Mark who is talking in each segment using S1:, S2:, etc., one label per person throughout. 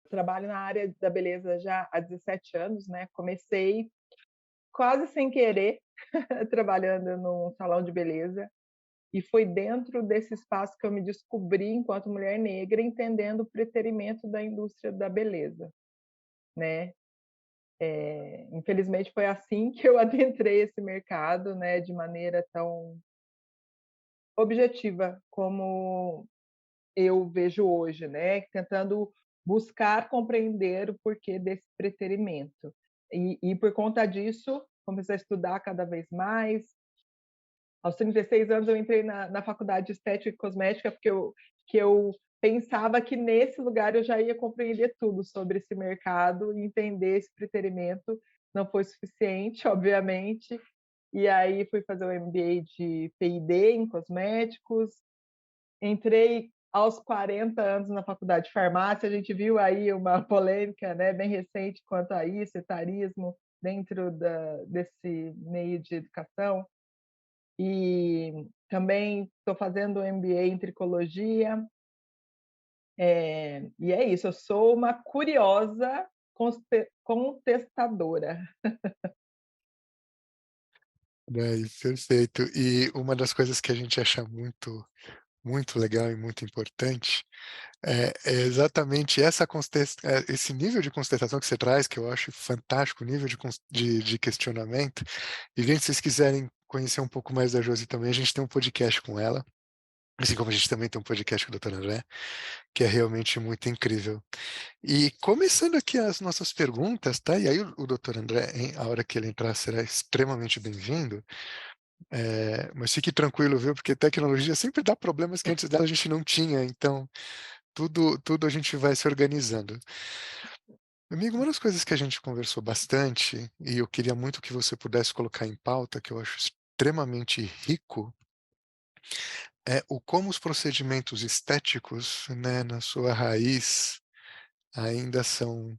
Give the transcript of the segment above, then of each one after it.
S1: trabalho na área da beleza já há 17 anos, né, comecei quase sem querer trabalhando num salão de beleza, e foi dentro desse espaço que eu me descobri enquanto mulher negra, entendendo o preterimento da indústria da beleza, né. Infelizmente foi assim que eu adentrei esse mercado, né, de maneira tão objetiva como eu vejo hoje, né, tentando buscar compreender o porquê desse preterimento. E por conta disso, comecei a estudar cada vez mais. Aos 36 anos eu entrei na faculdade de estética e cosmética, porque eu pensava que nesse lugar eu já ia compreender tudo sobre esse mercado e entender esse preterimento. Não foi suficiente, obviamente, e aí fui fazer o MBA de P&D em cosméticos. Entrei aos 40 anos na faculdade de farmácia, a gente viu aí uma polêmica, né, bem recente quanto a isso, etarismo dentro desse meio de educação. E também estou fazendo um MBA em tricologia. E é isso, eu sou uma curiosa contestadora.
S2: Né, perfeito. E uma das coisas que a gente acha muito legal e muito importante, é exatamente esse nível de contestação que você traz, que eu acho fantástico, o nível de questionamento. E, gente, se vocês quiserem conhecer um pouco mais da Josi também, a gente tem um podcast com ela, assim como a gente também tem um podcast com o doutor André, que é realmente muito incrível. E começando aqui as nossas perguntas, tá? E aí o doutor André, a hora que ele entrar, será extremamente bem-vindo. Mas fique tranquilo, viu? Porque tecnologia sempre dá problemas que antes dela a gente não tinha, então tudo a gente vai se organizando. Amigo, uma das coisas que a gente conversou bastante, e eu queria muito que você pudesse colocar em pauta, que eu acho extremamente rico, é o como os procedimentos estéticos, né, na sua raiz, ainda são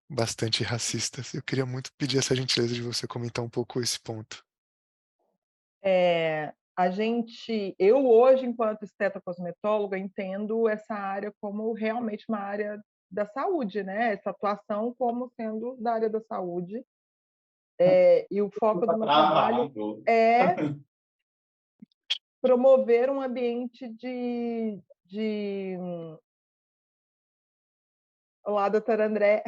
S2: bastante racistas. Eu queria muito pedir essa gentileza de você comentar um pouco esse ponto.
S1: Eu hoje, enquanto estetocosmetóloga, entendo essa área como realmente uma área da saúde, né, essa atuação como sendo da área da saúde, e o foco do
S3: Desculpa,
S1: meu trabalho
S3: travado.
S1: é promover um ambiente de olá, doutor André.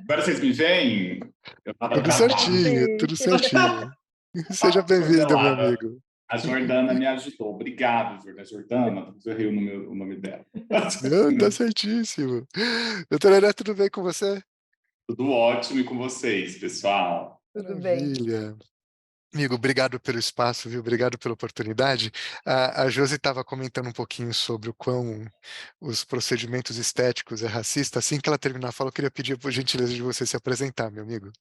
S3: Agora vocês me veem? Eu estava
S2: Tudo
S3: travado.
S2: certinho,
S1: Sim,
S2: tudo
S1: sim.
S2: certinho. Seja bem-vindo, meu
S3: Martelada.
S2: amigo.
S3: A Jordana me ajudou. Obrigado, Jordana. Eu errei o nome dela.
S2: Não, tá certíssimo. Doutora Aré, tudo bem com você?
S3: Tudo ótimo e com vocês, pessoal.
S1: Tudo bem.
S2: Maravilha. Amigo, obrigado pelo espaço, viu? Obrigado pela oportunidade. A Josi estava comentando um pouquinho sobre o quão os procedimentos estéticos é racista. Assim que ela terminar a fala, eu queria pedir por gentileza de você se apresentar, meu amigo.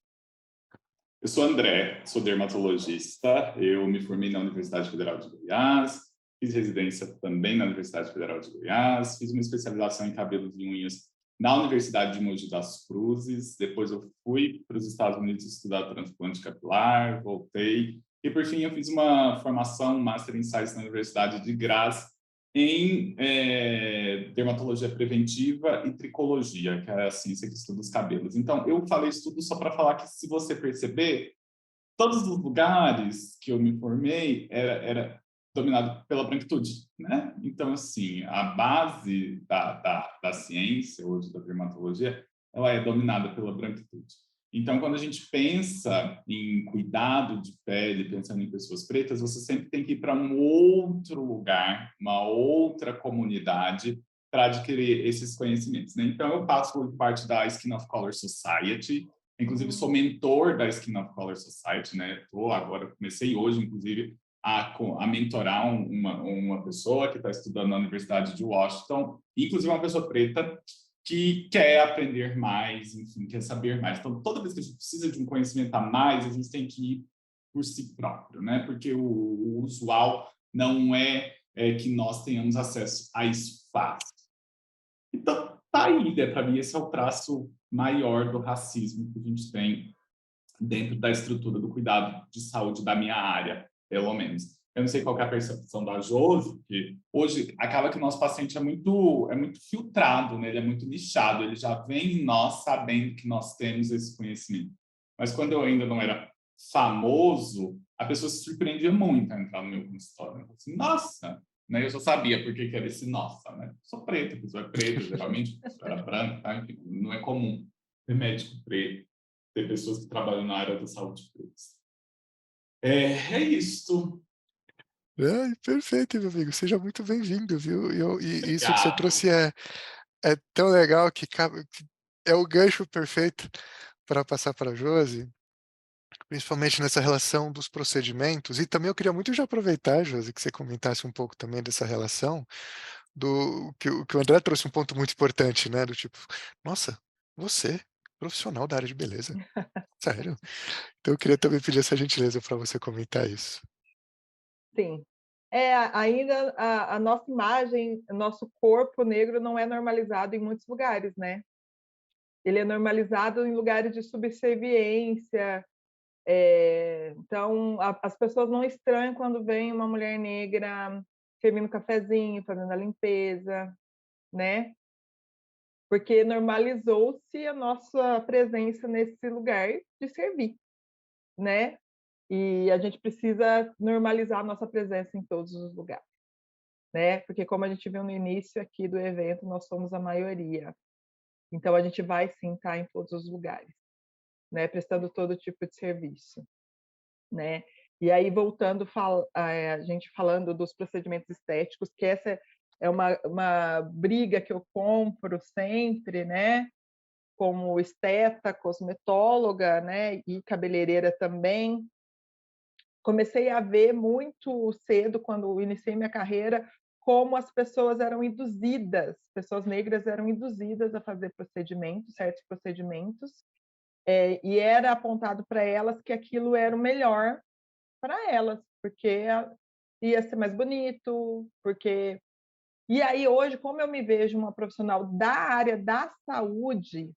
S3: Eu sou André, sou dermatologista. Eu me formei na Universidade Federal de Goiás, fiz residência também na Universidade Federal de Goiás, fiz uma especialização em cabelos e unhas na Universidade de Mogi das Cruzes. Depois eu fui para os Estados Unidos estudar transplante capilar, voltei. E, por fim, eu fiz uma formação, um Master em Science na Universidade de Graz, em dermatologia preventiva e tricologia, que é a ciência que estuda os cabelos. Então, eu falei isso tudo só para falar que, se você perceber, todos os lugares que eu me formei era dominado pela branquitude, né? Então, assim, a base da ciência, hoje, da dermatologia, ela é dominada pela branquitude. Então, quando a gente pensa em cuidado de pele, pensando em pessoas pretas, você sempre tem que ir para um outro lugar, uma outra comunidade, para adquirir esses conhecimentos, né? Então, eu passo por parte da Skin of Color Society. Inclusive, sou mentor da Skin of Color Society, né? Comecei hoje, inclusive, a mentorar uma pessoa que está estudando na Universidade de Washington, inclusive uma pessoa preta que quer aprender mais, enfim, quer saber mais. Então, toda vez que a gente precisa de um conhecimento a mais, a gente tem que ir por si próprio, né? Porque o usual não é que nós tenhamos acesso a isso fácil. Então, tá aí, né? Para mim, esse é o traço maior do racismo que a gente tem dentro da estrutura do cuidado de saúde da minha área, pelo menos. Eu não sei qual que é a percepção da Josi, porque hoje acaba que o nosso paciente é muito filtrado, né? Ele é muito nichado, ele já vem em nós sabendo que nós temos esse conhecimento. Mas quando eu ainda não era famoso, a pessoa se surpreendia muito a entrar no meu consultório. Eu falei assim, nossa, né? Eu já sabia por que era esse nossa, né? Eu sou preta, a pessoa é preta, geralmente a pessoa era branca, tá? Enfim, não é comum ter médico preto, ter pessoas que trabalham na área da saúde pretas. É isso.
S2: Ai, perfeito, meu amigo. Seja muito bem-vindo, viu? E isso que você
S3: Obrigado.
S2: trouxe é tão legal que é o gancho perfeito para passar para a Josi, principalmente nessa relação dos procedimentos. E também eu queria muito já aproveitar, Josi, que você comentasse um pouco também dessa relação que o André trouxe um ponto muito importante, né? Do tipo, nossa, você, profissional da área de beleza. Sério? Então eu queria também pedir essa gentileza para você comentar isso.
S1: Sim. Ainda a nossa imagem, o nosso corpo negro não é normalizado em muitos lugares, né? Ele é normalizado em lugares de subserviência. Então, as pessoas não estranham quando vem uma mulher negra servindo cafezinho, fazendo a limpeza, né? Porque normalizou-se a nossa presença nesse lugar de servir, né? E a gente precisa normalizar a nossa presença em todos os lugares, né? Porque como a gente viu no início aqui do evento, nós somos a maioria. Então a gente vai sim estar em todos os lugares, né? Prestando todo tipo de serviço, né? E aí voltando a gente falando dos procedimentos estéticos, que essa é uma briga que eu compro sempre, né? Como esteta, cosmetóloga, né? E cabeleireira também. Comecei a ver muito cedo, quando iniciei minha carreira, como as pessoas eram induzidas, pessoas negras eram induzidas a fazer procedimentos, certos procedimentos, e era apontado para elas que aquilo era o melhor para elas, porque ia ser mais bonito, porque... E aí hoje, como eu me vejo uma profissional da área da saúde,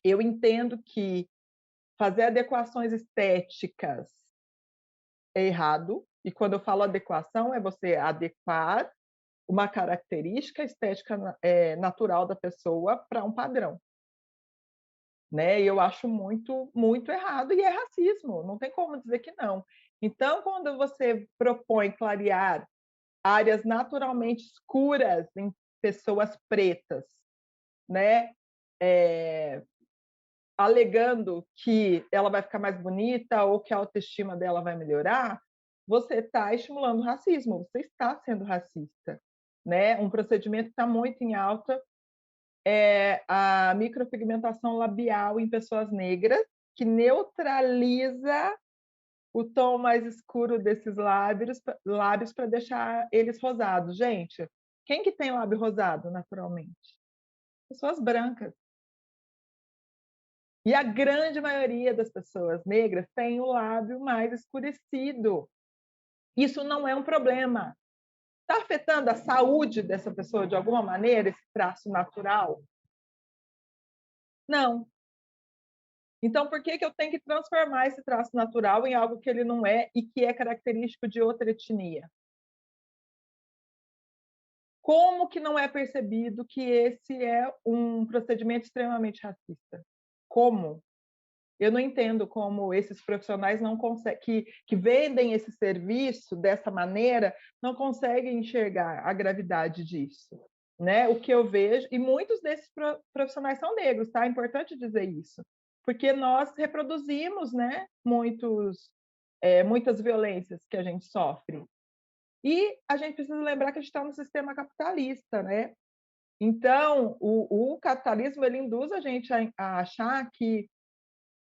S1: eu entendo que fazer adequações estéticas é errado. E quando eu falo adequação, é você adequar uma característica estética natural da pessoa para um padrão, né? E eu acho muito, muito errado, e é racismo, não tem como dizer que não. Então, quando você propõe clarear áreas naturalmente escuras em pessoas pretas, né? Alegando que ela vai ficar mais bonita ou que a autoestima dela vai melhorar, você está estimulando o racismo, você está sendo racista, né? Um procedimento que está muito em alta é a micropigmentação labial em pessoas negras, que neutraliza o tom mais escuro desses lábios para deixar eles rosados. Gente, quem que tem lábio rosado naturalmente? Pessoas brancas. E a grande maioria das pessoas negras tem o lábio mais escurecido. Isso não é um problema. Está afetando a saúde dessa pessoa de alguma maneira, esse traço natural? Não. Então, por que eu tenho que transformar esse traço natural em algo que ele não é e que é característico de outra etnia? Como que não é percebido que esse é um procedimento extremamente racista? Como? Eu não entendo como esses profissionais não conseguem, que vendem esse serviço dessa maneira, não conseguem enxergar a gravidade disso, né? O que eu vejo, e muitos desses profissionais são negros, tá? É importante dizer isso, porque nós reproduzimos, né, muitas violências que a gente sofre. E a gente precisa lembrar que a gente está no sistema capitalista, né? Então, o capitalismo ele induz a gente a achar que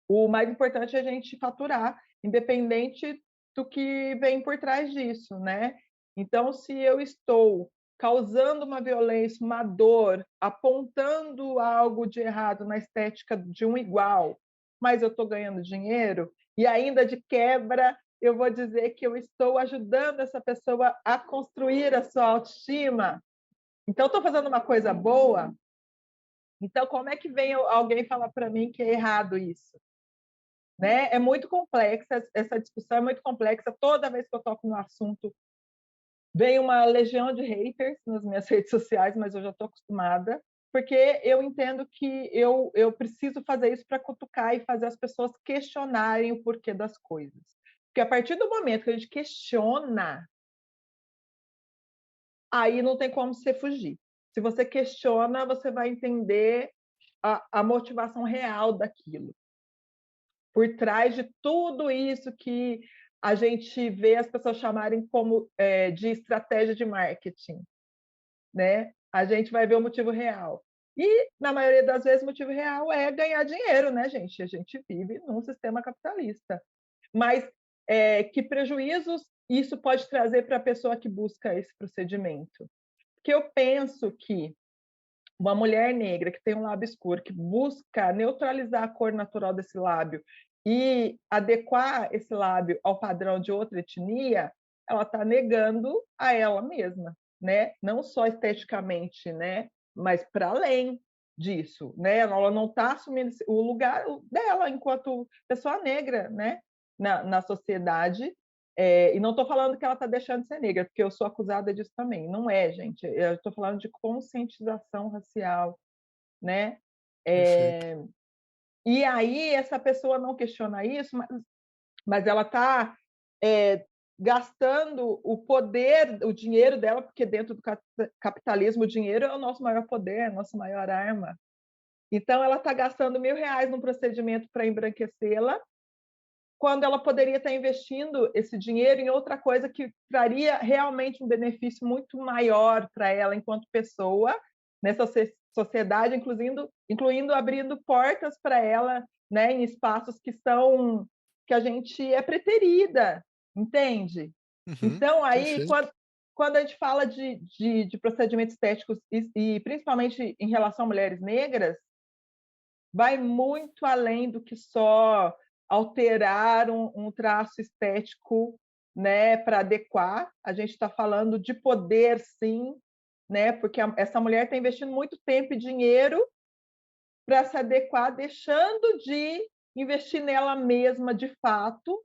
S1: o mais importante é a gente faturar, independente do que vem por trás disso, né? Então, se eu estou causando uma violência, uma dor, apontando algo de errado na estética de um igual, mas eu estou ganhando dinheiro, e ainda de quebra, eu vou dizer que eu estou ajudando essa pessoa a construir a sua autoestima. Então, estou fazendo uma coisa boa. Então, como é que vem alguém falar para mim que é errado isso? né? É muito complexa, essa discussão é muito complexa. Toda vez que eu toco no assunto, vem uma legião de haters nas minhas redes sociais, mas eu já estou acostumada, porque eu entendo que eu preciso fazer isso para cutucar e fazer as pessoas questionarem o porquê das coisas. Porque a partir do momento que a gente questiona, aí não tem como você fugir. Se você questiona, você vai entender a motivação real daquilo. Por trás de tudo isso que a gente vê as pessoas chamarem como de estratégia de marketing, né? A gente vai ver o motivo real. E, na maioria das vezes, o motivo real é ganhar dinheiro, né, gente? A gente vive num sistema capitalista. Mas que prejuízos isso pode trazer para a pessoa que busca esse procedimento? Porque eu penso que uma mulher negra que tem um lábio escuro, que busca neutralizar a cor natural desse lábio e adequar esse lábio ao padrão de outra etnia, ela está negando a ela mesma, né? Não só esteticamente, né? Mas para além disso, né? Ela não está assumindo o lugar dela enquanto pessoa negra, né? Na sociedade. E não estou falando que ela está deixando de ser negra, porque eu sou acusada disso também. Não é, gente. Eu estou falando de conscientização racial, né?
S2: Perfeito.
S1: E aí essa pessoa não questiona isso, mas ela está gastando o poder, o dinheiro dela, porque dentro do capitalismo o dinheiro é o nosso maior poder, a nossa maior arma. Então ela está gastando R$1.000 num procedimento para embranquecê-la, quando ela poderia estar investindo esse dinheiro em outra coisa que traria realmente um benefício muito maior para ela enquanto pessoa, nessa sociedade, incluindo abrindo portas para ela, né, em espaços que a gente é preterida, entende?
S2: Uhum,
S1: Então, aí,
S2: perfeito.
S1: quando a gente fala de procedimentos estéticos, e principalmente em relação a mulheres negras, vai muito além do que só alterar um traço estético, né, para adequar. A gente está falando de poder, sim, né, porque essa mulher está investindo muito tempo e dinheiro para se adequar, deixando de investir nela mesma de fato,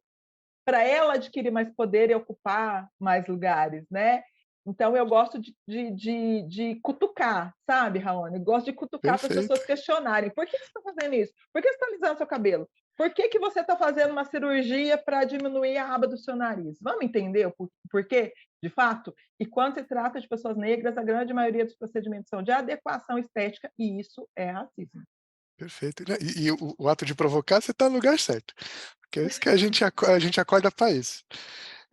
S1: para ela adquirir mais poder e ocupar mais lugares, né? Então, eu gosto de cutucar, sabe, Raoni? Gosto de cutucar para as
S2: Perfeito.
S1: pessoas questionarem. Por que você está fazendo isso? Por que você está alisando seu cabelo? Por que você está fazendo uma cirurgia para diminuir a aba do seu nariz? Vamos entender o porquê, de fato? E quando se trata de pessoas negras, a grande maioria dos procedimentos são de adequação estética, e isso é racismo.
S2: Perfeito. E o ato de provocar, você está no lugar certo, porque é isso que a gente acorda para isso.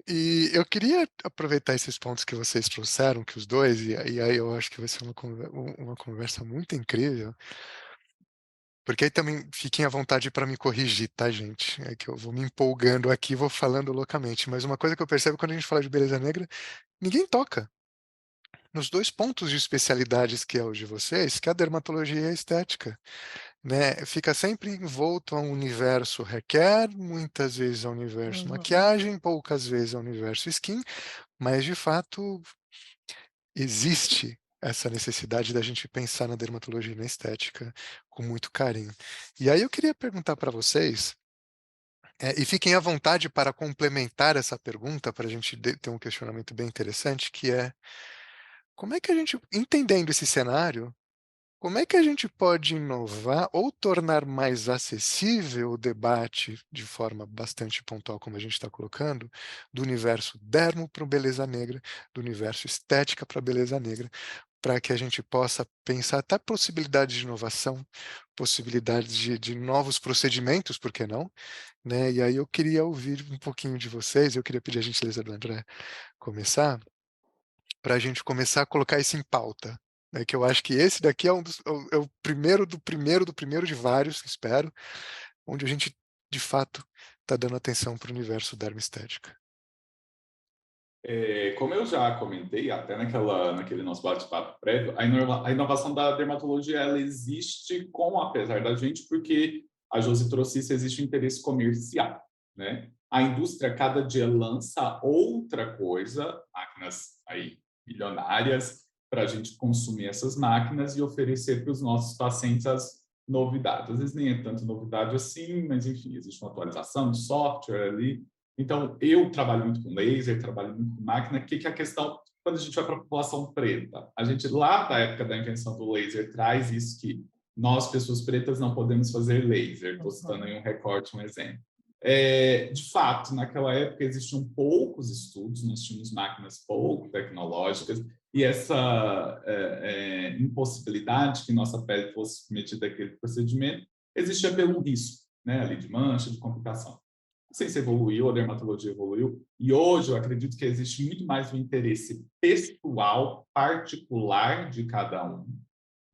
S2: E eu queria aproveitar esses pontos que vocês trouxeram, que os dois, e aí eu acho que vai ser uma conversa muito incrível, porque aí também fiquem à vontade para me corrigir, tá, gente? É que eu vou me empolgando aqui, vou falando loucamente, mas uma coisa que eu percebo quando a gente fala de beleza negra, ninguém toca nos dois pontos de especialidades que é o de vocês, que é a dermatologia e a estética. Né, fica sempre envolto a um universo haircare, muitas vezes ao universo
S1: Uhum.
S2: maquiagem, poucas vezes ao universo skin, mas de fato existe essa necessidade da gente pensar na dermatologia e na estética com muito carinho. E aí eu queria perguntar para vocês, e fiquem à vontade para complementar essa pergunta, para a gente ter um questionamento bem interessante, que é como é que a gente, entendendo esse cenário, como é que a gente pode inovar ou tornar mais acessível o debate de forma bastante pontual, como a gente está colocando, do universo dermo para beleza negra, do universo estética para beleza negra, para que a gente possa pensar até possibilidades de inovação, possibilidades de novos procedimentos, por que não? Né? E aí eu queria ouvir um pouquinho de vocês, eu queria pedir a gentileza do André começar, para a gente começar a colocar isso em pauta, né, que eu acho que esse daqui é o primeiro do primeiro do primeiro de vários, espero, onde a gente, de fato, está dando atenção para o universo da dermoestética.
S3: Como eu já comentei, até naquele nosso bate-papo prévio, a inovação da dermatologia ela existe apesar da gente, porque a Josi trouxe isso, existe um interesse comercial, né? A indústria cada dia lança outra coisa, máquinas aí milionárias, para a gente consumir essas máquinas e oferecer para os nossos pacientes as novidade. Às vezes nem é tanto novidade assim, mas enfim, existe uma atualização de software ali. Então, eu trabalho muito com laser, trabalho muito com máquina. O que é a questão quando a gente vai para a população preta? A gente, lá da época da invenção do laser, traz isso que nós, pessoas pretas, não podemos fazer laser. Estou citando aí um recorte, um exemplo. De fato, naquela época existiam poucos estudos, nós tínhamos máquinas pouco tecnológicas, e essa impossibilidade que nossa pele fosse submetida àquele procedimento existia pelo risco, né, ali de mancha, de complicação. A ciência evoluiu, a dermatologia evoluiu, e hoje eu acredito que existe muito mais o interesse pessoal, particular de cada um,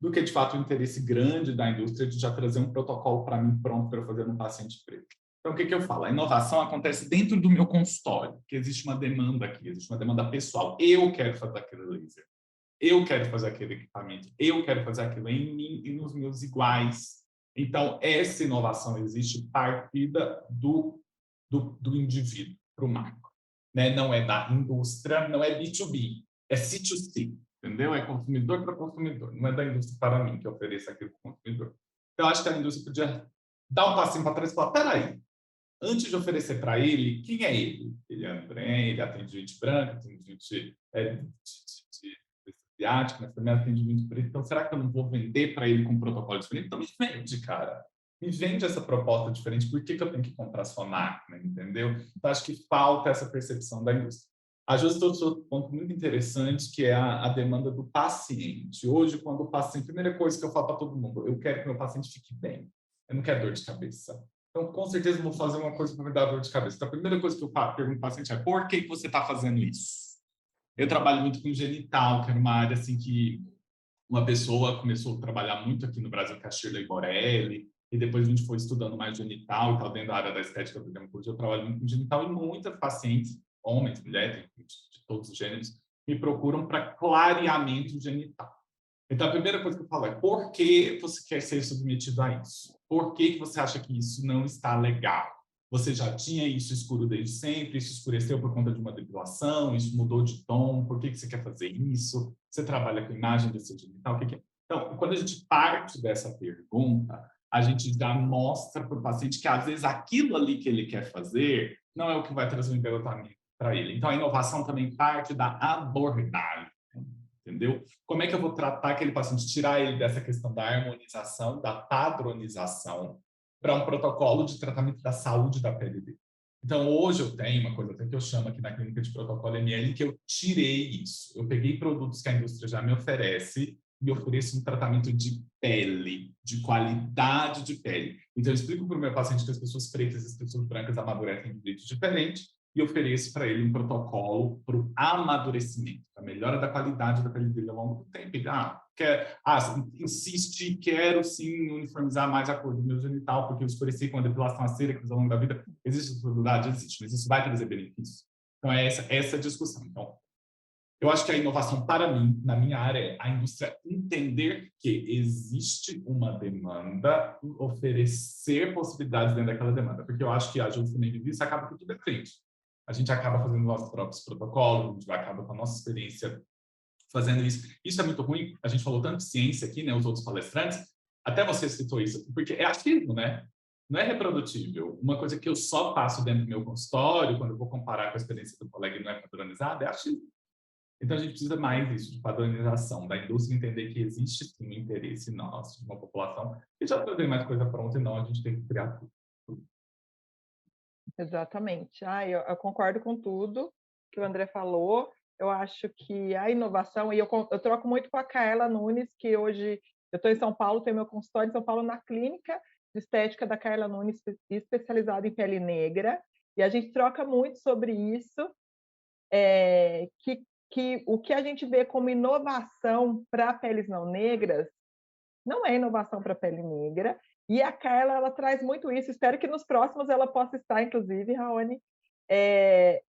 S3: do que, de fato, o interesse grande da indústria de já trazer um protocolo para mim pronto para eu fazer no paciente preto. Então, o que eu falo? A inovação acontece dentro do meu consultório, que existe uma demanda aqui, existe uma demanda pessoal. Eu quero fazer aquele laser, eu quero fazer aquele equipamento, eu quero fazer aquilo em mim e nos meus iguais. Então, essa inovação existe partida do indivíduo para o macro. Né? Não é da indústria, não é B2B, é C2C. Entendeu? É consumidor para consumidor, não é da indústria para mim que ofereça aquilo para o consumidor. Então, eu acho que a indústria podia dar um passinho para trás e falar, peraí, antes de oferecer para ele, quem é ele? Ele é André, ele atende gente branca, atende gente asiática, mas também atende muito preto. Então, será que eu não vou vender para ele com um protocolo diferente? Então, me vende, cara. Me vende essa proposta diferente. Por que eu tenho que comprar sua máquina? Entendeu? Então, acho que falta essa percepção da indústria. A Josi trouxe outro ponto muito interessante, que é a demanda do paciente. Hoje, quando o paciente... Primeira coisa que eu falo para todo mundo, eu quero que meu paciente fique bem. Eu não quero dor de cabeça. Então, com certeza, eu vou fazer uma coisa para me dar dor de cabeça. Então, a primeira coisa que eu pergunto para o paciente é por que você está fazendo isso? Eu trabalho muito com genital, que era uma área assim que uma pessoa começou a trabalhar muito aqui no Brasil, que é a Shirley Borelli, e depois a gente foi estudando mais genital e tal, dentro da área da estética da dermatologia. Eu trabalho muito com genital e muitas pacientes, homens, mulheres, de todos os gêneros, me procuram para clareamento genital. Então, a primeira coisa que eu falo é por que você quer ser submetido a isso? Por que você acha que isso não está legal? Você já tinha isso escuro desde sempre, isso escureceu por conta de uma depilação, isso mudou de tom, por que você quer fazer isso? Você trabalha com imagem do seu genital, o que é? Então, quando a gente parte dessa pergunta, a gente já mostra para o paciente que, às vezes, aquilo ali que ele quer fazer não é o que vai trazer um embelotamento para ele. Então, a inovação também parte da abordagem, entendeu? Como é que eu vou tratar aquele paciente, tirar ele dessa questão da harmonização, da padronização, para um protocolo de tratamento da saúde da pele dele. Então, hoje eu tenho uma coisa até que eu chamo aqui na clínica de protocolo ML, que eu tirei isso. Eu peguei produtos que a indústria já me oferece e ofereço um tratamento de pele, de qualidade de pele. Então, eu explico para o meu paciente que as pessoas pretas e as pessoas brancas amadurecem de jeito diferente e ofereço para ele um protocolo para o amadurecimento, para a melhora da qualidade da pele dele ao longo do tempo. Insiste, quero sim uniformizar mais a cor do meu genital, porque eu escureci com a depilação a cera, que ao longo da vida existe possibilidade, existe, mas isso vai trazer benefício. Então, é essa discussão. Então, eu acho que a inovação, para mim, na minha área, é a indústria entender que existe uma demanda e oferecer possibilidades dentro daquela demanda. Porque eu acho que a Josi também vive isso, acaba com tudo é frente. A gente acaba fazendo nossos próprios protocolos, a gente acaba com a nossa experiência fazendo isso. Isso é muito ruim. A gente falou tanto de ciência aqui, né? Os outros palestrantes. Até você citou isso, porque é achismo, né? Não é reprodutível. Uma coisa que eu só faço dentro do meu consultório, quando eu vou comparar com a experiência do colega e não é padronizada, é achismo. Então, a gente precisa mais disso, de padronização, da indústria entender que existe sim um interesse nosso, de uma população, que já trazer mais coisa pronta e não a gente tem que criar tudo.
S1: Exatamente. Eu concordo com tudo que o André falou. Eu acho que a inovação, e eu troco muito com a Kaela Nunes, que hoje eu estou em São Paulo, tenho meu consultório em São Paulo na clínica de estética da Kaela Nunes, especializada em pele negra, e a gente troca muito sobre isso, que o que a gente vê como inovação para peles não negras não é inovação para pele negra, e a Kaela ela traz muito isso. Espero que nos próximos ela possa estar, inclusive, Raoni.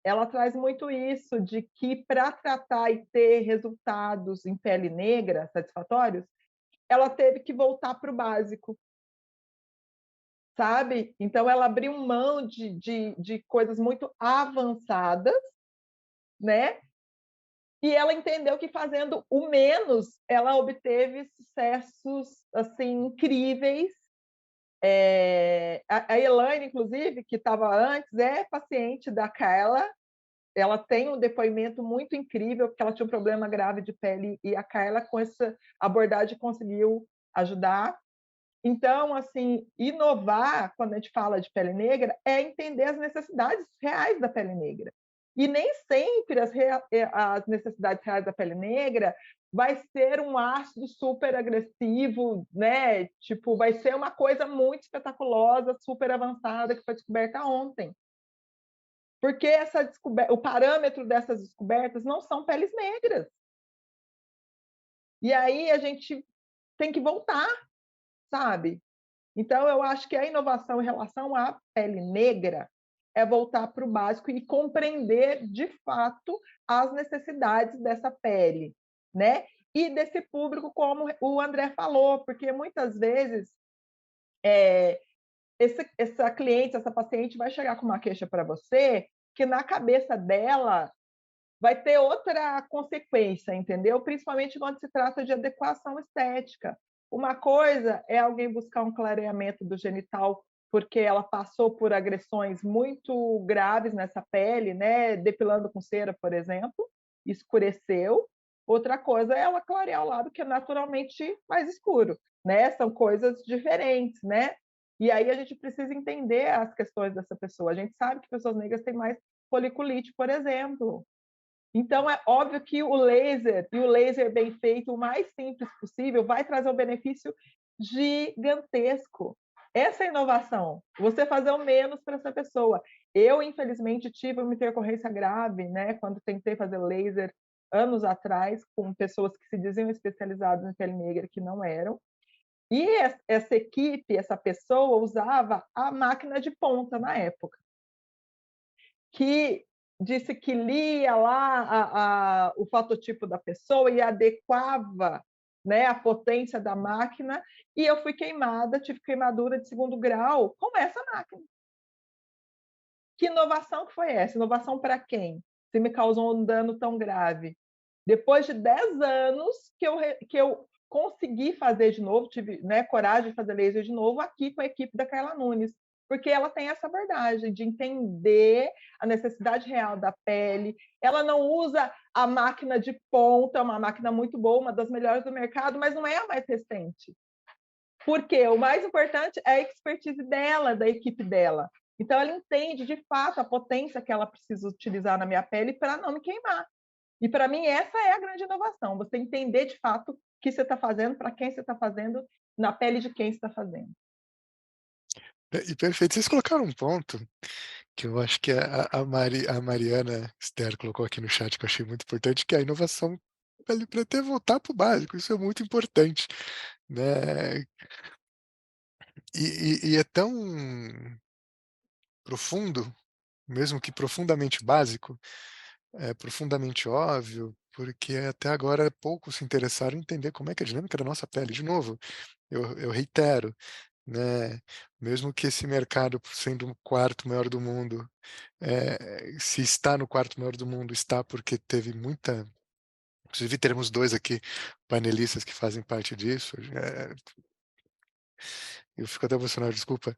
S1: Ela traz muito isso, de que para tratar e ter resultados em pele negra satisfatórios, ela teve que voltar para o básico, sabe? Então, ela abriu mão de coisas muito avançadas, né? E ela entendeu que fazendo o menos, ela obteve sucessos assim incríveis A Elaine, inclusive, que estava antes, é paciente da Carla. Ela tem um depoimento muito incrível, porque ela tinha um problema grave de pele e a Carla, com essa abordagem, conseguiu ajudar. Então, assim, inovar, quando a gente fala de pele negra, é entender as necessidades reais da pele negra. E nem sempre as necessidades reais da pele negra vai ser um ácido super agressivo, né? Tipo, vai ser uma coisa muito espetaculosa, super avançada, que foi descoberta ontem. Porque o parâmetro dessas descobertas não são peles negras. E aí a gente tem que voltar, sabe? Então, eu acho que a inovação em relação à pele negra é voltar para o básico e compreender, de fato, as necessidades dessa pele, né? E desse público, como o André falou, porque muitas vezes essa cliente, essa paciente vai chegar com uma queixa para você que na cabeça dela vai ter outra consequência, entendeu? Principalmente quando se trata de adequação estética. Uma coisa é alguém buscar um clareamento do genital porque ela passou por agressões muito graves nessa pele, né? Depilando com cera, por exemplo, escureceu. Outra coisa é ela clarear o lado que é naturalmente mais escuro, né? São coisas diferentes, né? E aí a gente precisa entender as questões dessa pessoa. A gente sabe que pessoas negras têm mais foliculite, por exemplo. Então, é óbvio que o laser bem feito, o mais simples possível, vai trazer um benefício gigantesco. Essa é a inovação, você fazer o menos para essa pessoa. Eu, infelizmente, tive uma intercorrência grave, né, quando tentei fazer laser anos atrás, com pessoas que se diziam especializadas em pele negra, que não eram. E essa equipe, essa pessoa, usava a máquina de ponta na época, que disse que lia lá o fototipo da pessoa e adequava, né, a potência da máquina, e eu fui queimada, tive queimadura de 2º grau com essa máquina. Que inovação que foi essa? Inovação para quem? Se me causou um dano tão grave. Depois de 10 anos que eu consegui fazer de novo, tive, né, coragem de fazer laser de novo aqui com a equipe da Carla Nunes, porque ela tem essa abordagem de entender a necessidade real da pele. Ela não usa a máquina de ponta, uma máquina muito boa, uma das melhores do mercado, mas não é a mais recente. Porque o mais importante é a expertise dela, da equipe dela. Então, ela entende, de fato, a potência que ela precisa utilizar na minha pele para não me queimar. E, para mim, essa é a grande inovação, você entender, de fato, o que você está fazendo, para quem você está fazendo, na pele de quem você está fazendo.
S2: E perfeito. Vocês colocaram um ponto que eu acho que a Mariana Ster colocou aqui no chat, que eu achei muito importante, que é a inovação para até voltar para o básico. Isso é muito importante, né? E é tão profundo, mesmo que profundamente básico, é profundamente óbvio, porque até agora poucos se interessaram em entender como é que é a dinâmica da nossa pele. De novo, eu reitero, né, mesmo que esse mercado, sendo o 4º maior do mundo, se está no 4º maior do mundo, está porque teve muita. Inclusive, teremos 2 aqui, painelistas que fazem parte disso. Eu fico até emocionado, desculpa,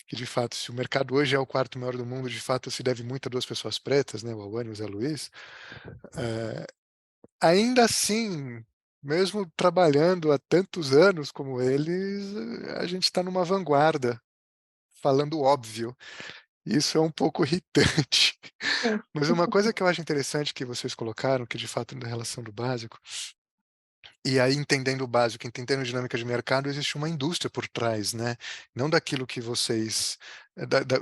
S2: que de fato, se o mercado hoje é o 4º maior do mundo, de fato se deve muito a 2 pessoas pretas, né, o Alane e o Zé Luiz. Ainda assim, mesmo trabalhando há tantos anos como eles, a gente está numa vanguarda, falando óbvio. Isso é um pouco irritante.
S1: Sim.
S2: Mas uma coisa que eu acho interessante que vocês colocaram, que de fato na relação do básico, e aí entendendo o básico, entendendo a dinâmica de mercado, existe uma indústria por trás, né? Não daquilo que vocês,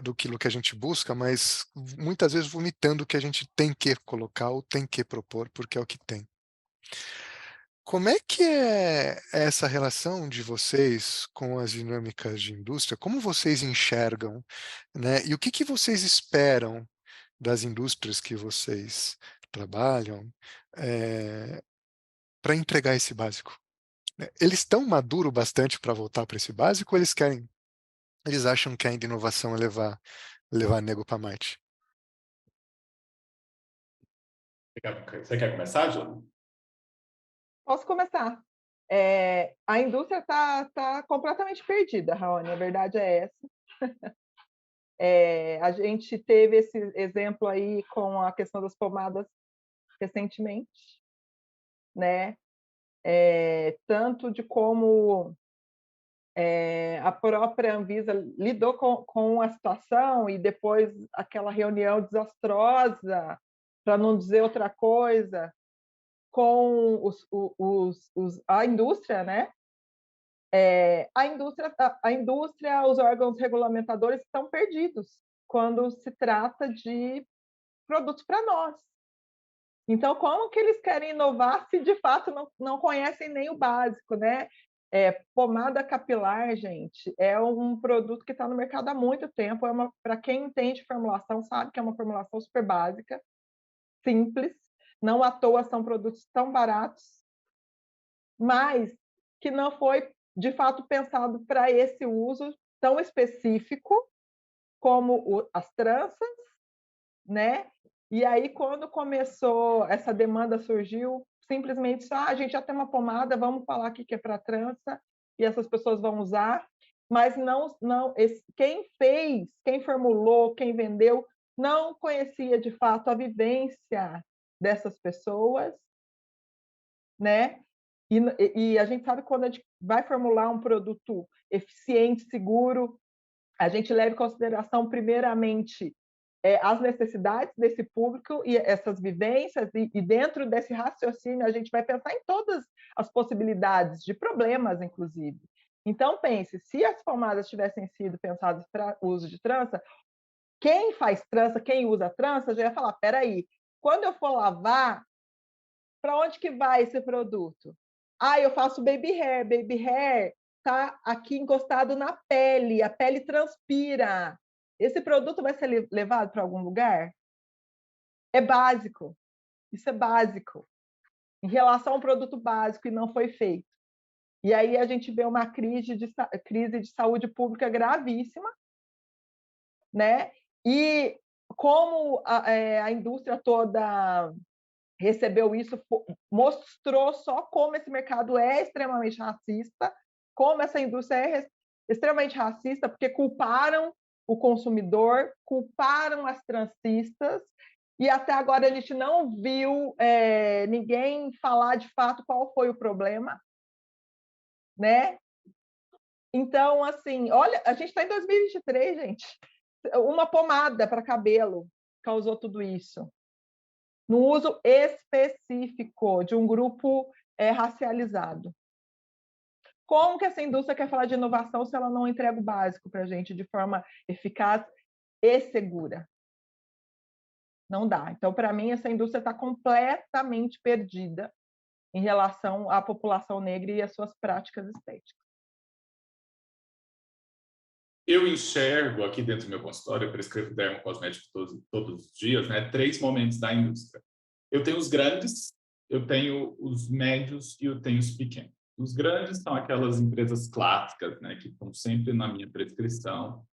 S2: do que a gente busca, mas muitas vezes vomitando o que a gente tem que colocar ou tem que propor, porque é o que tem. Como é que é essa relação de vocês com as dinâmicas de indústria? Como vocês enxergam, né? E o que vocês esperam das indústrias que vocês trabalham para entregar esse básico, né? Eles estão maduros bastante para voltar para esse básico ou eles acham que ainda inovação é levar nego para Marte?
S3: Você quer começar, João?
S1: Posso começar? A indústria tá completamente perdida, Raoni, a verdade é essa. A gente teve esse exemplo aí com a questão das pomadas recentemente, né? Tanto de como a própria Anvisa lidou com a situação e depois aquela reunião desastrosa, para não dizer outra coisa, com a indústria, né? A indústria, os órgãos regulamentadores estão perdidos quando se trata de produtos para nós. Então, como que eles querem inovar se de fato não conhecem nem o básico, né? Pomada capilar, gente, é um produto que está no mercado há muito tempo. Para quem entende formulação, sabe que é uma formulação super básica, simples. Não à toa são produtos tão baratos, mas que não foi de fato pensado para esse uso tão específico como as tranças, né? E aí, quando começou, essa demanda surgiu, simplesmente só, a gente já tem uma pomada, vamos falar aqui que é para trança, e essas pessoas vão usar, mas quem formulou, quem vendeu, não conhecia de fato a vivência dessas pessoas, né? E a gente sabe que quando a gente vai formular um produto eficiente, seguro, a gente leva em consideração, primeiramente, as necessidades desse público e essas vivências, e dentro desse raciocínio a gente vai pensar em todas as possibilidades de problemas, inclusive. Então, pense, se as pomadas tivessem sido pensadas para uso de trança, quem faz trança, quem usa trança, já ia falar, espera aí, quando eu for lavar, para onde que vai esse produto? Eu faço baby hair está aqui encostado na pele, a pele transpira. Esse produto vai ser levado para algum lugar? É básico, isso é básico. Em relação a um produto básico e não foi feito. E aí a gente vê uma crise de saúde pública gravíssima, né? E como a indústria toda recebeu isso, mostrou só como esse mercado é extremamente racista, como essa indústria é extremamente racista, porque culparam o consumidor, culparam as transistas, e até agora a gente não viu ninguém falar de fato qual foi o problema, né? Então, assim, olha, a gente está em 2023, gente. Uma pomada para cabelo causou tudo isso. No uso específico de um grupo racializado. Como que essa indústria quer falar de inovação se ela não entrega o básico para a gente de forma eficaz e segura? Não dá. Então, para mim, essa indústria está completamente perdida em relação à população negra e às suas práticas estéticas.
S3: Eu enxergo aqui dentro do meu consultório, eu prescrevo dermocosmético todos os dias, né, 3 momentos da indústria. Eu tenho os grandes, eu tenho os médios e eu tenho os pequenos. Os grandes são aquelas empresas clássicas, né, que estão sempre na minha prescrição.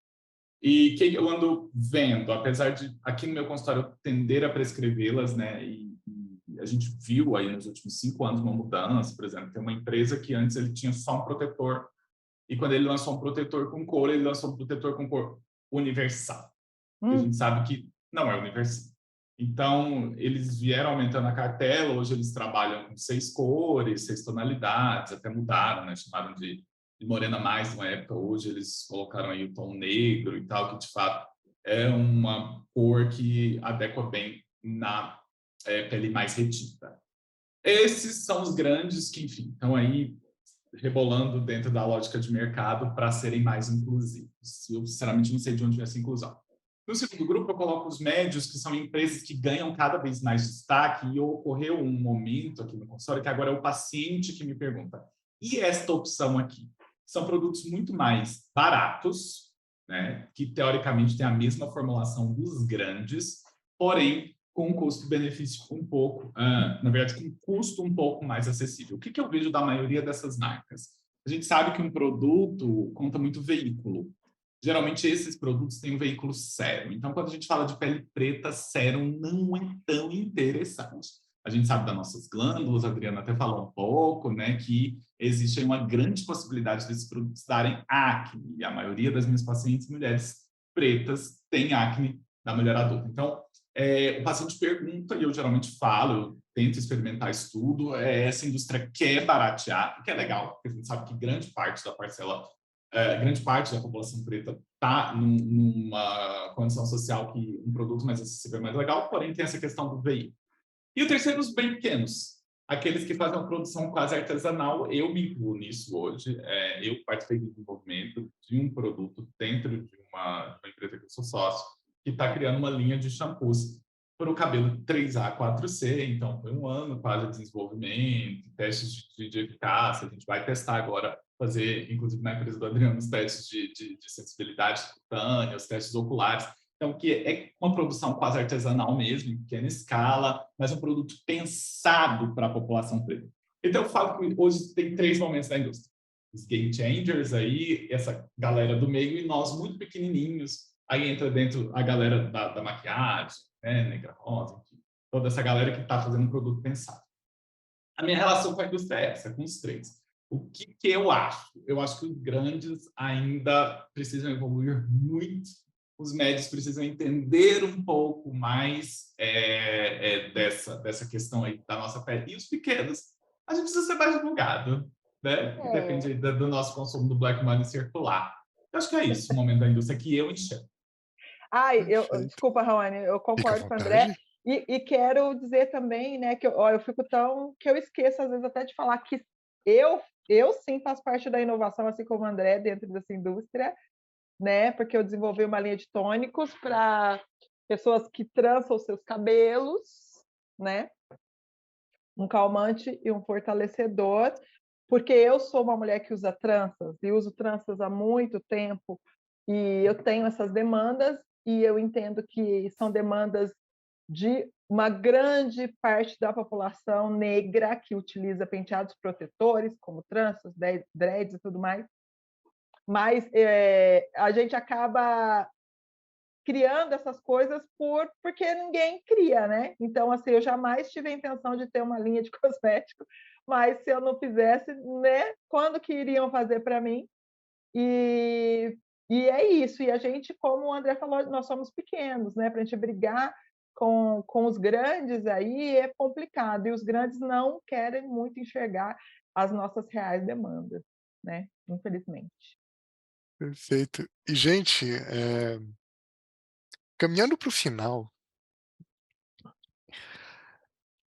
S3: E que eu ando vendo, apesar de aqui no meu consultório eu tender a prescrevê-las, né, e a gente viu aí nos últimos 5 anos uma mudança, por exemplo, tem uma empresa que antes ele tinha só um protetor, e quando ele lançou um protetor com cor, ele lançou um protetor com cor universal. A gente sabe que não é universal. Então, eles vieram aumentando a cartela, hoje eles trabalham com 6 cores, 6 tonalidades, até mudaram, né? Chamaram de morena mais uma época, hoje eles colocaram aí o tom negro e tal, que de fato é uma cor que adequa bem na pele mais retinta. Esses são os grandes que, enfim, estão aí rebolando dentro da lógica de mercado para serem mais inclusivos. Eu, sinceramente, não sei de onde vem essa inclusão. No segundo grupo, eu coloco os médios, que são empresas que ganham cada vez mais destaque, e ocorreu um momento aqui no consultório que agora é o paciente que me pergunta, e esta opção aqui? São produtos muito mais baratos, né, que teoricamente têm a mesma formulação dos grandes, porém com um custo-benefício um pouco, na verdade, com um custo um pouco mais acessível. O que eu vejo da maioria dessas marcas? A gente sabe que um produto conta muito veículo. Geralmente, esses produtos têm um veículo sérum. Então, quando a gente fala de pele preta, sérum não é tão interessante. A gente sabe das nossas glândulas, a Adriana até falou um pouco, né, que existe aí uma grande possibilidade desses produtos darem acne, e a maioria das minhas pacientes mulheres pretas tem acne da mulher adulta. Então, o paciente pergunta, e eu geralmente falo, eu tento experimentar isso tudo, essa indústria quer baratear, o que é legal, porque a gente sabe que grande parte da parcela, grande parte da população preta está numa condição social que um produto mais acessível é mais legal, porém tem essa questão do VI. E o terceiro, os bem pequenos, aqueles que fazem uma produção quase artesanal. Eu me incluo nisso hoje. Eu participei do desenvolvimento de um produto dentro de uma empresa que eu sou sócio, que está criando uma linha de shampoos para o cabelo 3A, 4C. Então, foi um ano quase de desenvolvimento, testes de eficácia. A gente vai testar agora, fazer, inclusive na empresa do Adriano, os testes de sensibilidade cutânea, os testes oculares. Então, que é uma produção quase artesanal mesmo, em pequena escala, mas um produto pensado para a população preta. Então, eu falo que hoje tem 3 momentos da indústria. Os game changers aí, essa galera do meio, e nós muito pequenininhos. Aí entra dentro a galera da maquiagem, né, negra rosa, enfim, toda essa galera que está fazendo um produto pensado. A minha relação com a indústria é essa, com os 3. O que eu acho? Eu acho que os grandes ainda precisam evoluir muito, os médios precisam entender um pouco mais dessa questão aí da nossa pele. E os pequenos, a gente precisa ser mais divulgado, né? Que depende do nosso consumo do Black Money circular. Eu acho que é isso o momento da indústria que eu enxergo.
S1: Desculpa, Raoni, eu
S2: Fica à
S1: concordo com o André.
S2: vontade.
S1: E quero dizer também, né, que eu fico tão que eu esqueço às vezes até de falar que eu sim faço parte da inovação, assim como o André, dentro dessa indústria, né? Porque eu desenvolvi uma linha de tônicos para pessoas que trançam os seus cabelos, né? Um calmante e um fortalecedor, porque eu sou uma mulher que usa tranças e uso tranças há muito tempo e eu tenho essas demandas e eu entendo que são demandas de uma grande parte da população negra que utiliza penteados protetores, como tranças, dreads e tudo mais. Mas a gente acaba criando essas coisas porque ninguém cria, né? Então, assim, eu jamais tive a intenção de ter uma linha de cosmético, mas se eu não fizesse, né? Quando que iriam fazer para mim? E é isso. E a gente, como o André falou, nós somos pequenos, né? Para a gente brigar com os grandes aí é complicado. E os grandes não querem muito enxergar as nossas reais demandas, né? Infelizmente.
S2: Perfeito. E, gente, caminhando para o final,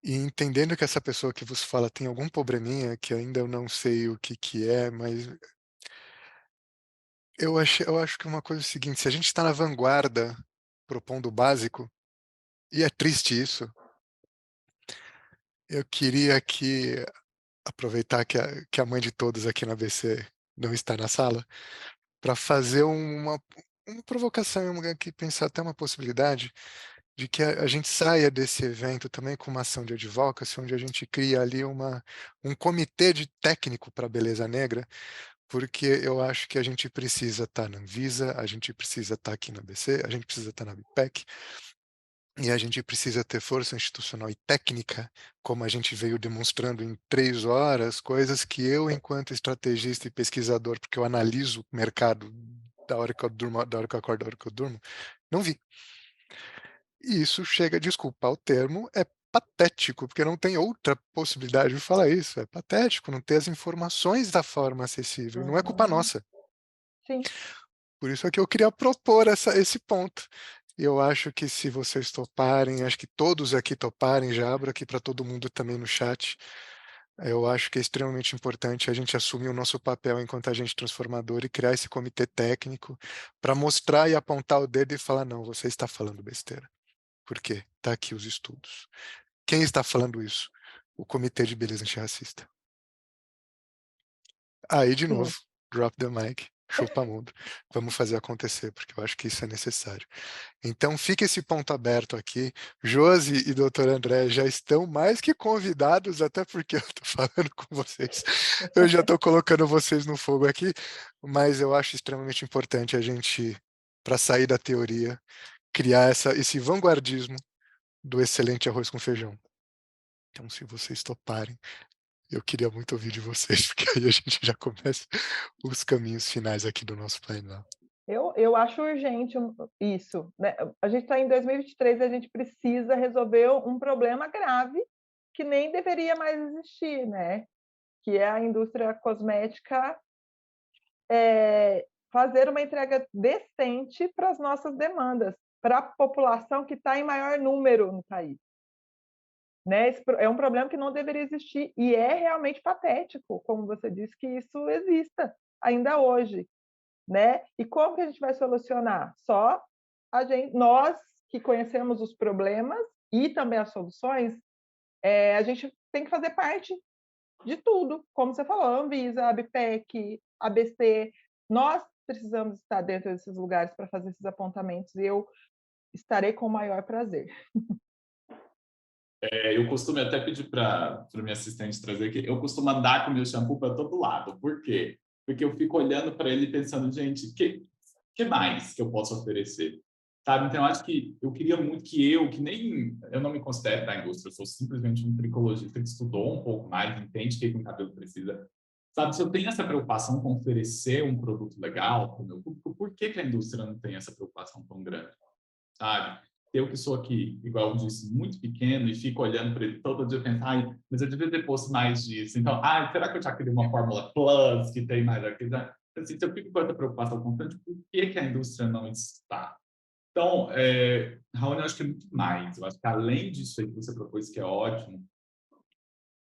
S2: e entendendo que essa pessoa que vos fala tem algum probleminha, que ainda eu não sei o que é, mas eu acho que uma coisa é o seguinte, se a gente está na vanguarda propondo o básico, e é triste isso, eu queria aproveitar que a mãe de todos aqui na ABC não está na sala, para fazer uma provocação, aqui pensar até uma possibilidade de que a gente saia desse evento também com uma ação de advocacy, onde a gente cria ali um comitê de técnico para a beleza negra, porque eu acho que a gente precisa estar na Anvisa, a gente precisa estar aqui na ABC, a gente precisa estar na BPEC, e a gente precisa ter força institucional e técnica, como a gente veio demonstrando em 3 horas, coisas que eu, enquanto estrategista e pesquisador, porque eu analiso o mercado da hora que eu durmo, da hora que eu acordo, da hora que eu durmo, não vi. E isso chega, desculpa o termo, é patético, porque não tem outra possibilidade de falar isso. É patético não ter as informações da forma acessível. Não é culpa nossa.
S1: Sim.
S2: Por isso é que eu queria propor esse ponto. E eu acho que se vocês toparem, acho que todos aqui toparem, já abro aqui para todo mundo também no chat. Eu acho que é extremamente importante a gente assumir o nosso papel enquanto agente transformador e criar esse comitê técnico para mostrar e apontar o dedo e falar: não, você está falando besteira. Por quê? Está aqui os estudos. Quem está falando isso? O Comitê de Beleza Antirracista. Aí, de
S1: Sim.
S2: novo, drop the mic, chupa mundo. Vamos fazer acontecer, porque eu acho que isso é necessário. Então, fica esse ponto aberto aqui. Josi e doutor André já estão mais que convidados, até porque eu estou falando com vocês. Eu já estou colocando vocês no fogo aqui, mas eu acho extremamente importante a gente, para sair da teoria, criar esse vanguardismo do excelente arroz com feijão. Então, se vocês toparem, eu queria muito ouvir de vocês, porque aí a gente já começa os caminhos finais aqui do nosso painel.
S1: Eu acho urgente isso, né? A gente está em 2023 e a gente precisa resolver um problema grave que nem deveria mais existir, né? Que é a indústria cosmética fazer uma entrega decente para as nossas demandas, para a população que está em maior número no país. Né? É um problema que não deveria existir e é realmente patético, como você disse, que isso exista ainda hoje. Né? E como que a gente vai solucionar? Só nós que conhecemos os problemas e também as soluções, a gente tem que fazer parte de tudo, como você falou, a Anvisa, a ABPEC, a ABC, nós precisamos estar dentro desses lugares para fazer esses apontamentos e eu estarei com o maior prazer.
S3: Eu costumo até pedir para minha assistente trazer aqui, eu costumo andar com o meu shampoo para todo lado. Por quê? Porque eu fico olhando para ele pensando, gente, que mais que eu posso oferecer? Sabe? Então, eu acho que eu queria muito que nem eu não me considero da indústria, eu sou simplesmente um tricologista que estudou um pouco mais, entende o que um cabelo precisa. Sabe, se eu tenho essa preocupação com oferecer um produto legal para o meu público, por que a indústria não tem essa preocupação tão grande? Sabe? Eu que sou aqui, igual eu disse, muito pequeno e fico olhando para ele todo dia e penso, ai, mas eu devia ter posto mais disso. Então, ai, será que eu já queria uma fórmula plus que tem mais aqui? Assim, se eu fico com essa preocupação constante, por que a indústria não está? Então, Raoni, eu acho que é muito mais. Eu acho que além disso aí que você propôs, que é ótimo,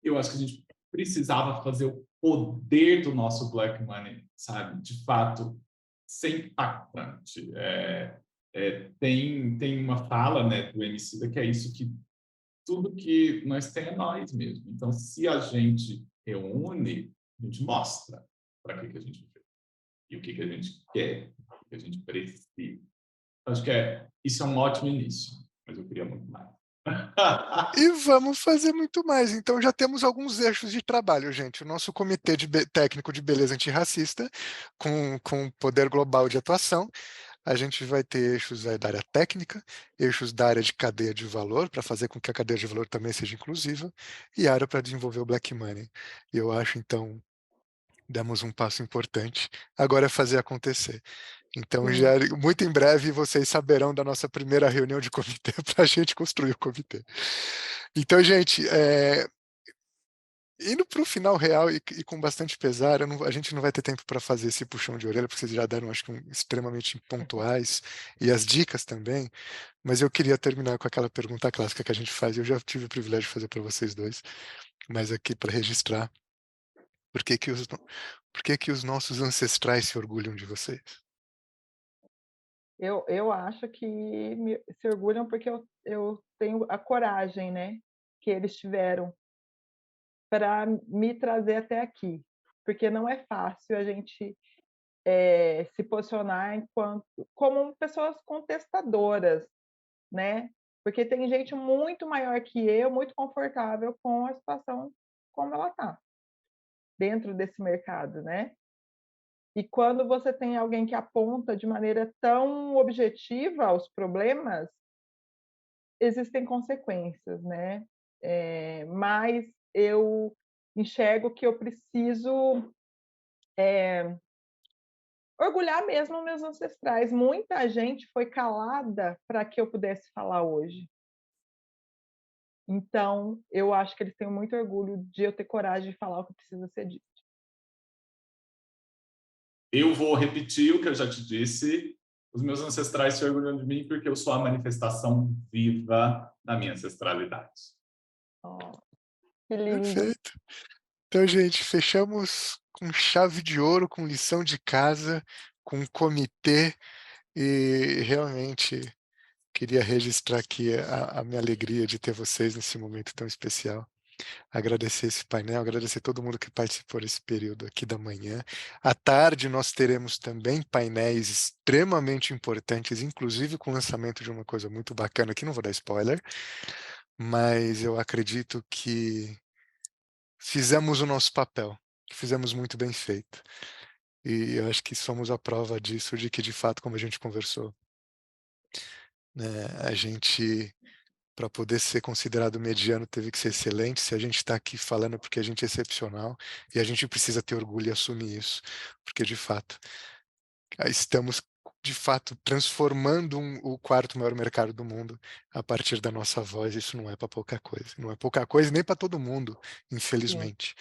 S3: eu acho que a gente precisava fazer o poder do nosso Black Money, sabe? De fato, ser impactante. Tem uma fala, né, do Emicida que é isso, que tudo que nós temos é nós mesmos. Então, se a gente reúne, a gente mostra para que a gente fez e o que a gente quer, o que a gente precisa. Acho que isso é um ótimo início, mas eu queria muito mais.
S2: E vamos fazer muito mais. Então já temos alguns eixos de trabalho, gente. O nosso comitê técnico de beleza antirracista, com poder global de atuação. A gente vai ter eixos aí da área técnica, eixos da área de cadeia de valor, para fazer com que a cadeia de valor também seja inclusiva, e área para desenvolver o Black Money. E eu acho, então, demos um passo importante. Agora é fazer acontecer. Então, já, muito em breve, vocês saberão da nossa primeira reunião de comitê para a gente construir o comitê. Então, gente, indo para o final real e com bastante pesar, a gente não vai ter tempo para fazer esse puxão de orelha, porque vocês já deram, acho que, extremamente pontuais, e as dicas também, mas eu queria terminar com aquela pergunta clássica que a gente faz, e eu já tive o privilégio de fazer para vocês dois, mas aqui para registrar, por que que os nossos ancestrais se orgulham de vocês?
S1: Eu acho que se orgulham porque eu tenho a coragem, né, que eles tiveram para me trazer até aqui, porque não é fácil a gente se posicionar como pessoas contestadoras, né? Porque tem gente muito maior que eu, muito confortável com a situação como ela está dentro desse mercado, né? E quando você tem alguém que aponta de maneira tão objetiva os problemas, existem consequências, né? Mas eu enxergo que eu preciso orgulhar mesmo meus ancestrais. Muita gente foi calada para que eu pudesse falar hoje. Então, eu acho que eles têm muito orgulho de eu ter coragem de falar o que precisa ser dito.
S3: Eu vou repetir o que eu já te disse. Os meus ancestrais se orgulham de mim porque eu sou a manifestação viva da minha ancestralidade.
S1: Oh, que lindo!
S2: Perfeito. Então, gente, fechamos com chave de ouro, com lição de casa, com comitê, e realmente queria registrar aqui a minha alegria de ter vocês nesse momento tão especial. Agradecer esse painel, agradecer todo mundo que participou nesse período aqui da manhã. À tarde nós teremos também painéis extremamente importantes, inclusive com o lançamento de uma coisa muito bacana, que não vou dar spoiler, mas eu acredito que fizemos o nosso papel, que fizemos muito bem feito. E eu acho que somos a prova disso, de que de fato, como a gente conversou, né, a gente para poder ser considerado mediano teve que ser excelente. Se a gente está aqui falando porque a gente é excepcional, e a gente precisa ter orgulho e assumir isso, porque de fato, estamos de fato transformando o quarto maior mercado do mundo a partir da nossa voz. Isso não é para pouca coisa, não é pouca coisa nem para todo mundo,
S1: Sim.
S2: infelizmente,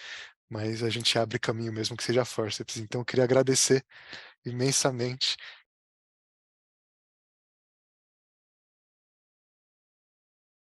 S2: mas a gente abre caminho mesmo que seja forceps. Então eu queria agradecer imensamente